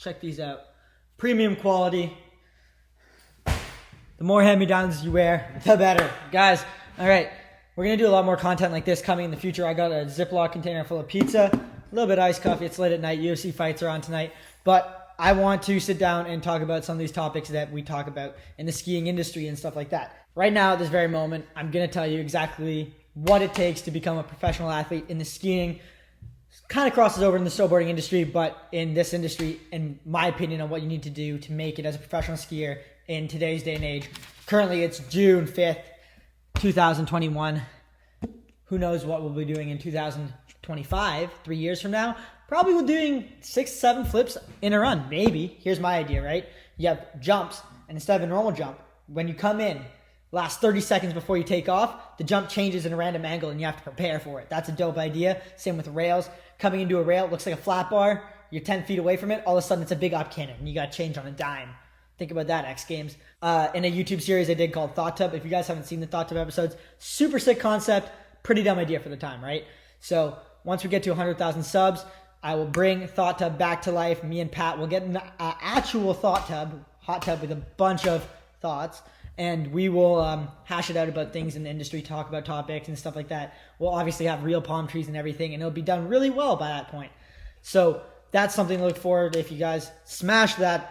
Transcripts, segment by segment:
Check these out. Premium quality. The more hand-me-downs you wear, the better. Guys, all right. We're going to do a lot more content like this coming in the future. I got a Ziploc container full of pizza, a little bit of iced coffee. It's late at night. UFC fights are on tonight. But I want to sit down and talk about some of these topics that we talk about in the skiing industry and stuff like that. Right now, at this very moment, I'm going to tell you exactly what it takes to become a professional athlete in the skiing. Kind of crosses over in the snowboarding industry, but in this industry, in my opinion, on what you need to do to make it as a professional skier in today's day and age. Currently, it's June 5th, 2021. Who knows what we'll be doing in 2025, 3 years from now? Probably we're doing 6-7 flips in a run, maybe. Here's my idea, right? You have jumps, and instead of a normal jump, when you come in, last 30 seconds before you take off, the jump changes in a random angle and you have to prepare for it. That's a dope idea. Same with rails. Coming into a rail, it looks like a flat bar. You're 10 feet away from it. All of a sudden, it's a big up cannon and you got to change on a dime. Think about that, X Games. In a YouTube series I did called Thought Tub. If you guys haven't seen the Thought Tub episodes, super sick concept. Pretty dumb idea for the time, right? So once we get to 100,000 subs, I will bring Thought Tub back to life. Me and Pat will get an actual Thought Tub, hot tub with a bunch of thoughts. And we will hash it out about things in the industry, talk about topics and stuff like that. We'll obviously have real palm trees and everything, and it'll be done really well by that point. So that's something to look forward to. If you guys smash that,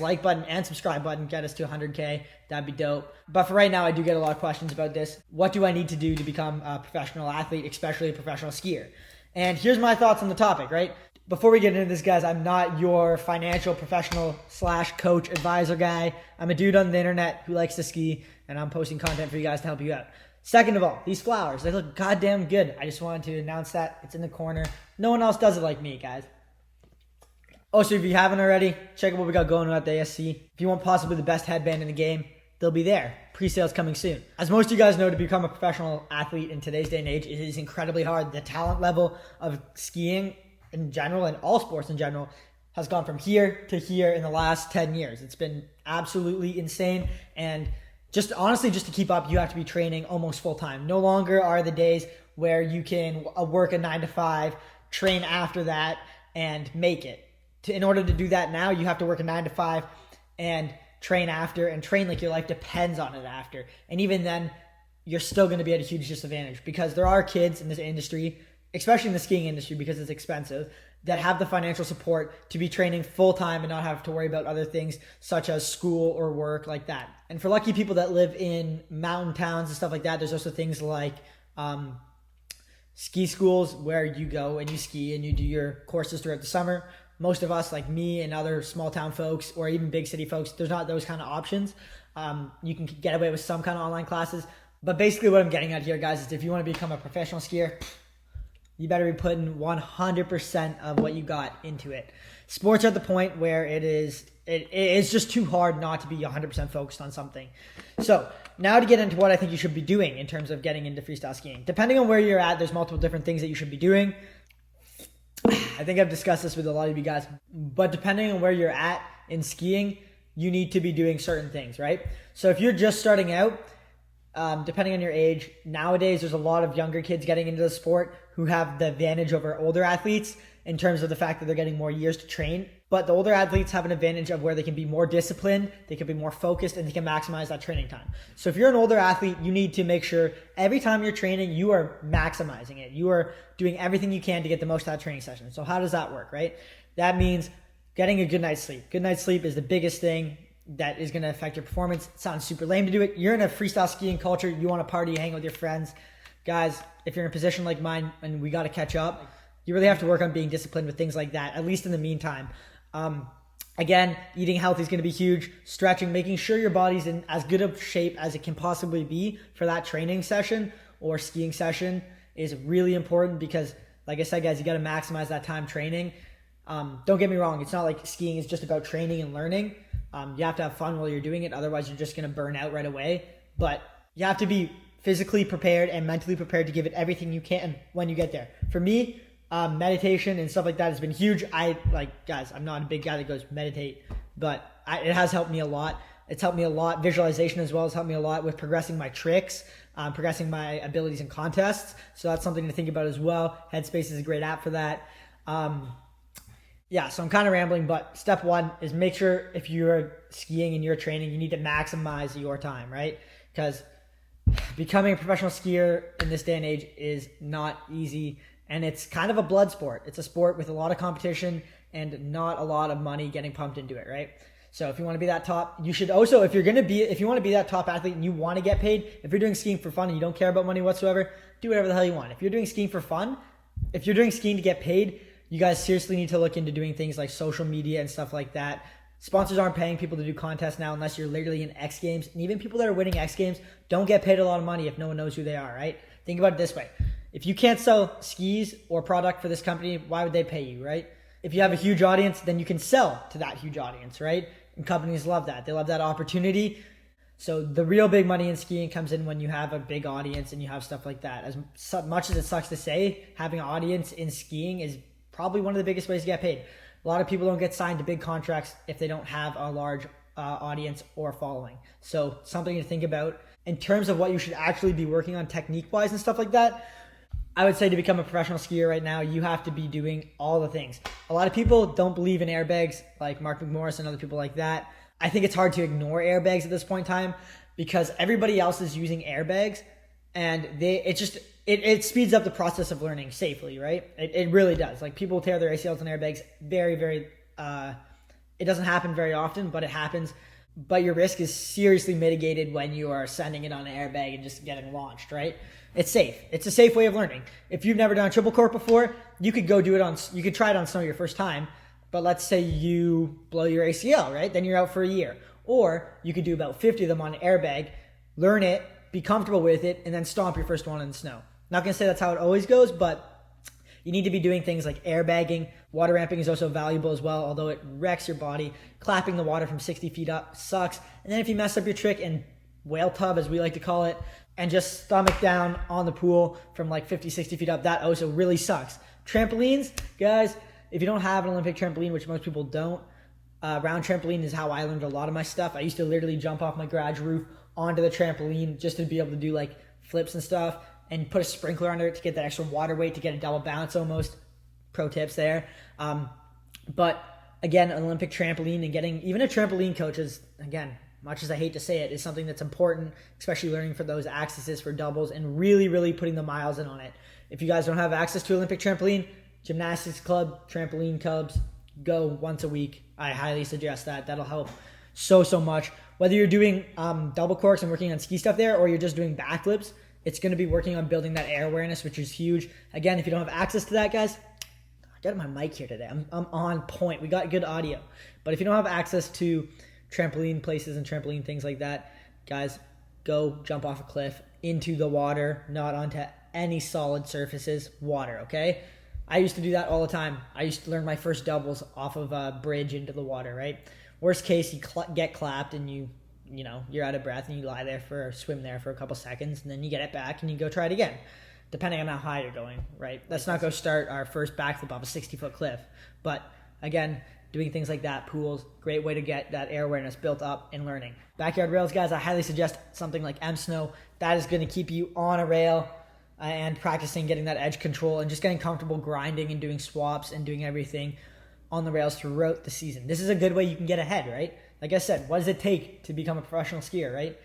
like button and subscribe button, get us to 100K, that'd be dope. But for right now, I do get a lot of questions about this. What do I need to do to become a professional athlete, especially a professional skier? And here's my thoughts on the topic, right? Before we get into this, guys, I'm not your financial professional / coach advisor guy. I'm a dude on the internet who likes to ski, and I'm posting content for you guys to help you out. Second of all, these flowers, they look goddamn good. I just wanted to announce that. It's in the corner. No one else does it like me, guys. Also, if you haven't already, check out what we got going on at the ASC. If you want possibly the best headband in the game, they'll be there. Pre-sales coming soon. As most of you guys know, to become a professional athlete in today's day and age, it is incredibly hard. The talent level of skiing in general and all sports in general has gone from here to here in the last 10 years. It's been absolutely insane. And just honestly, just to keep up, you have to be training almost full time. No longer are the days where you can work a 9 to 5, train after that, and make it. In order to do that now, you have to work a 9 to 5 and train after, and train like your life depends on it after. And even then, you're still going to be at a huge disadvantage because there are kids in this industry, especially in the skiing industry because it's expensive, that have the financial support to be training full time and not have to worry about other things such as school or work like that. And for lucky people that live in mountain towns and stuff like that, there's also things like ski schools where you go and you ski and you do your courses throughout the summer. Most of us, like me and other small town folks or even big city folks, there's not those kind of options. You can get away with some kind of online classes. But basically what I'm getting at here, guys, is if you want to become a professional skier, you better be putting 100% of what you got into it. Sports are at the point where it's just too hard not to be 100% focused on something. So now to get into what I think you should be doing in terms of getting into freestyle skiing. Depending on where you're at, there's multiple different things that you should be doing. I think I've discussed this with a lot of you guys, but depending on where you're at in skiing, you need to be doing certain things, right? So if you're just starting out, depending on your age, nowadays there's a lot of younger kids getting into the sport who have the advantage over older athletes in terms of the fact that they're getting more years to train. But the older athletes have an advantage of where they can be more disciplined, they can be more focused, and they can maximize that training time. So if you're an older athlete, you need to make sure every time you're training, you are maximizing it. You are doing everything you can to get the most out of training session. So how does that work, right? That means getting a good night's sleep. Good night's sleep is the biggest thing that is going to affect your performance. It sounds super lame to do it. You're in a freestyle skiing culture. You want to party, hang with your friends. Guys, if you're in a position like mine and we got to catch up, you really have to work on being disciplined with things like that, at least in the meantime. Again, eating healthy is going to be huge. Stretching, making sure your body's in as good of shape as it can possibly be for that training session or skiing session is really important because, like I said, guys, you got to maximize that time training. Don't get me wrong. It's not like skiing is just about training and learning. You have to have fun while you're doing it. Otherwise, you're just going to burn out right away. But you have to be physically prepared and mentally prepared to give it everything you can when you get there. For me, meditation and stuff like that has been huge. Guys, I'm not a big guy that goes meditate, but it has helped me a lot. It's helped me a lot. Visualization as well has helped me a lot with progressing my tricks, progressing my abilities in contests. So that's something to think about as well. Headspace is a great app for that. Yeah, so I'm kind of rambling, but step one is make sure if you're skiing and you're training, you need to maximize your time, right? Because becoming a professional skier in this day and age is not easy, and it's kind of a blood sport. It's a sport with a lot of competition and not a lot of money getting pumped into it, right? So if you want to be that top, you should also, if you want to be that top athlete and you want to get paid, if you're doing skiing for fun and you don't care about money whatsoever, do whatever the hell you want. If you're doing skiing for fun, if you're doing skiing to get paid, you guys seriously need to look into doing things like social media and stuff like that. Sponsors aren't paying people to do contests now unless you're literally in X Games. And even people that are winning X Games don't get paid a lot of money if no one knows who they are, right? Think about it this way. If you can't sell skis or product for this company, why would they pay you, right? If you have a huge audience, then you can sell to that huge audience, right? And companies love that. They love that opportunity. So the real big money in skiing comes in when you have a big audience and you have stuff like that. As much as it sucks to say, having an audience in skiing is probably one of the biggest ways to get paid. A lot of people don't get signed to big contracts if they don't have a large audience or following. So something to think about in terms of what you should actually be working on technique-wise and stuff like that. I would say to become a professional skier right now, you have to be doing all the things. A lot of people don't believe in airbags, like Mark McMorris and other people like that. I think it's hard to ignore airbags at this point in time because everybody else is using airbags, and it speeds up the process of learning safely, right? It really does. Like, people tear their ACLs on airbags very, very, it doesn't happen very often, but it happens. But your risk is seriously mitigated when you are sending it on an airbag and just getting launched, right? It's safe. It's a safe way of learning. If you've never done a triple cork before, you could you could try it on snow your first time, but let's say you blow your ACL, right? Then you're out for a year. Or you could do about 50 of them on an airbag, learn it, be comfortable with it, and then stomp your first one in the snow. Not going to say that's how it always goes, but you need to be doing things like airbagging. Water ramping is also valuable as well, although it wrecks your body. Clapping the water from 60 feet up sucks. And then if you mess up your trick and whale tub, as we like to call it, and just stomach down on the pool from like 50, 60 feet up, that also really sucks. Trampolines, guys, if you don't have an Olympic trampoline, which most people don't, round trampoline is how I learned a lot of my stuff. I used to literally jump off my garage roof onto the trampoline just to be able to do like flips and stuff, and put a sprinkler under it to get that extra water weight to get a double bounce almost. Pro tips there. But again, an Olympic trampoline and getting even a trampoline coach is, again, much as I hate to say it, is something that's important, especially learning for those axes for doubles and really, really putting the miles in on it. If you guys don't have access to Olympic trampoline, gymnastics club, trampoline clubs, go once a week. I highly suggest that. That'll help so much. Whether you're doing double corks and working on ski stuff there, or you're just doing backflips, it's going to be working on building that air awareness, which is huge. Again, if you don't have access to that, guys, I got my mic here today. I'm on point. We got good audio. But if you don't have access to trampoline places and trampoline things like that, guys, go jump off a cliff into the water, not onto any solid surfaces. Water, okay? I used to do that all the time. I used to learn my first doubles off of a bridge into the water, right? Worst case, you get clapped and you're out of breath and you swim there for a couple seconds, and then you get it back and you go try it again, depending on how high you're going, right? Let's not go start our first backflip off a 60-foot cliff. But again, doing things like that, pools, great way to get that air awareness built up in learning. Backyard rails, guys, I highly suggest something like M-Snow. That is going to keep you on a rail and practicing getting that edge control and just getting comfortable grinding and doing swaps and doing everything on the rails throughout the season. This is a good way you can get ahead, right? Like I said, what does it take to become a professional skier, right?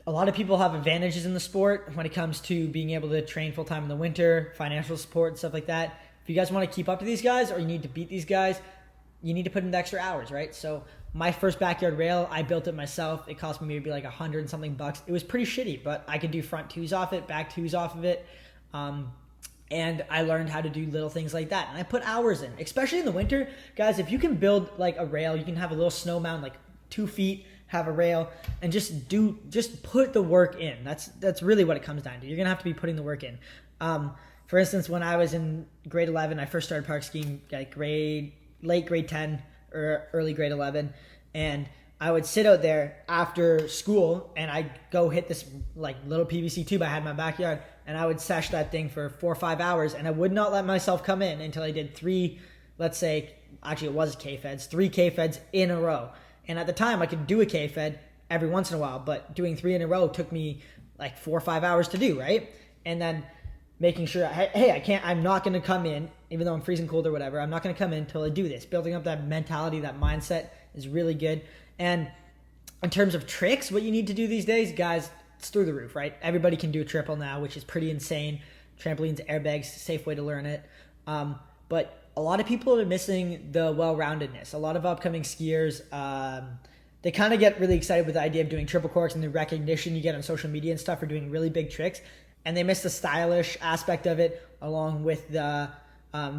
A lot of people have advantages in the sport when it comes to being able to train full-time in the winter, financial support, and stuff like that. If you guys want to keep up to these guys or you need to beat these guys, you need to put in the extra hours, right? So my first backyard rail, I built it myself. It cost me maybe like $100 and something bucks. It was pretty shitty, but I could do front twos off it, back twos off of it. And I learned how to do little things like that. And I put hours in, especially in the winter. Guys, if you can build like a rail, you can have a little snow mound, like 2 feet, have a rail, and just put the work in. That's really what it comes down to. You're going to have to be putting the work in. For instance, when I was in grade 11, I first started park skiing like late grade 10 or early grade 11. And I would sit out there after school and I'd go hit this like little PVC tube I had in my backyard, and I would sesh that thing for 4 or 5 hours, and I would not let myself come in until I did 3, let's say, actually it was K-Feds, 3 K-Feds in a row. And at the time I could do a K-Fed every once in a while, but doing 3 in a row took me like 4 or 5 hours to do, right? And then making sure, hey, I'm not going to come in even though I'm freezing cold or whatever, I'm not going to come in until I do this. Building up that mentality, that mindset is really good. And in terms of tricks, what you need to do these days, guys, it's through the roof, right? Everybody can do a triple now, which is pretty insane. Trampolines, airbags, safe way to learn it. But a lot of people are missing the well-roundedness. A lot of upcoming skiers, they kind of get really excited with the idea of doing triple corks and the recognition you get on social media and stuff for doing really big tricks. And they miss the stylish aspect of it along with the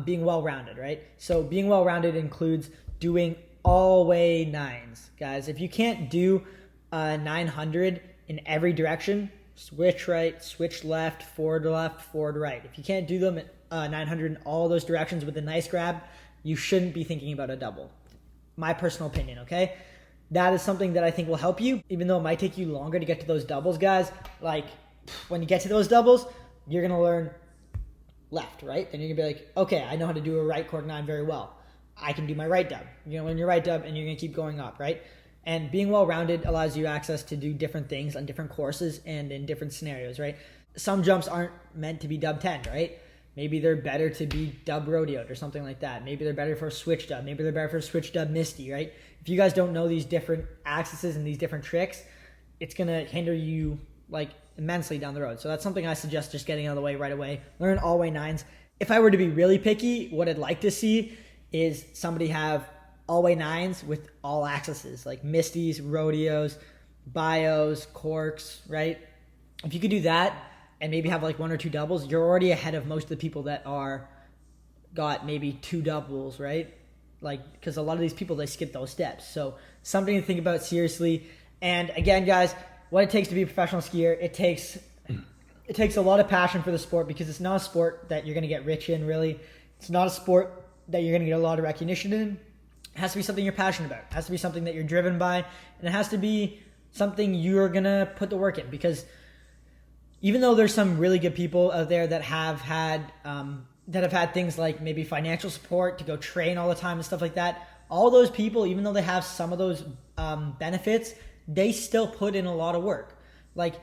being well-rounded, right? So being well-rounded includes doing all-way nines. Guys, if you can't do 900 in every direction, switch right, switch left, forward right. If you can't do them at 900 in all those directions with a nice grab, you shouldn't be thinking about a double. My personal opinion, okay? That is something that I think will help you, even though it might take you longer to get to those doubles, guys. Like, when you get to those doubles, you're going to learn left, right? Then you're going to be like, okay, I know how to do a right cork nine very well. I can do my right dub. You're going to learn your right dub, and you're going to keep going up, right? And being well-rounded allows you access to do different things on different courses and in different scenarios, right? Some jumps aren't meant to be dub 10, right? Maybe they're better to be dub rodeoed or something like that. Maybe they're better for a switch dub. Maybe they're better for a switch dub misty, right? If you guys don't know these different accesses and these different tricks, it's going to hinder you like immensely down the road. So that's something I suggest just getting out of the way right away. Learn all-way nines. If I were to be really picky, what I'd like to see is somebody have all-way nines with all accesses, like misties, rodeos, bios, corks, right? If you could do that and maybe have like one or two doubles, you're already ahead of most of the people that got maybe two doubles, right? Like, because a lot of these people, they skip those steps. So something to think about seriously. And again, guys, what it takes to be a professional skier, it takes a lot of passion for the sport, because it's not a sport that you're going to get rich in, really. It's not a sport that you're going to get a lot of recognition in. It has to be something you're passionate about. It has to be something that you're driven by. And it has to be something you're going to put the work in, because even though there's some really good people out there that have had things like maybe financial support to go train all the time and stuff like that, all those people, even though they have some of those benefits, they still put in a lot of work. Like,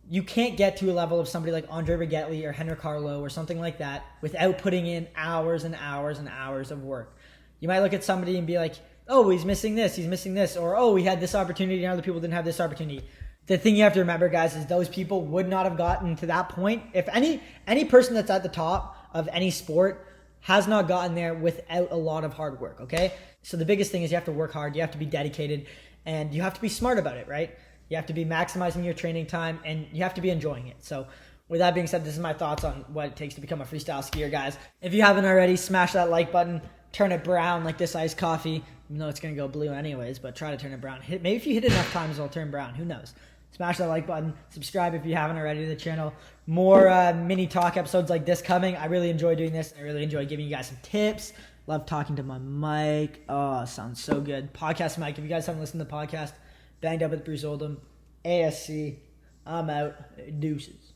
you can't get to a level of somebody like Andre Rigetli or Henrik Harlow or something like that without putting in hours and hours and hours of work. You might look at somebody and be like, oh, he's missing this, or oh, we had this opportunity and other people didn't have this opportunity. The thing you have to remember, guys, is those people would not have gotten to that point. If any person that's at the top of any sport has not gotten there without a lot of hard work, okay? So the biggest thing is you have to work hard, you have to be dedicated, and you have to be smart about it, right? You have to be maximizing your training time, and you have to be enjoying it. So with that being said, this is my thoughts on what it takes to become a freestyle skier, guys. If you haven't already, smash that like button, turn it brown like this iced coffee. You know it's going to go blue anyways, but try to turn it brown. Maybe if you hit it enough times, it'll turn brown. Who knows? Smash that like button. Subscribe if you haven't already to the channel. More mini talk episodes like this coming. I really enjoy doing this. I really enjoy giving you guys some tips. Love talking to my mic. Oh, sounds so good. Podcast mic. If you guys haven't listened to the podcast, Banged Up with Bruce Oldham. ASC. I'm out. Deuces.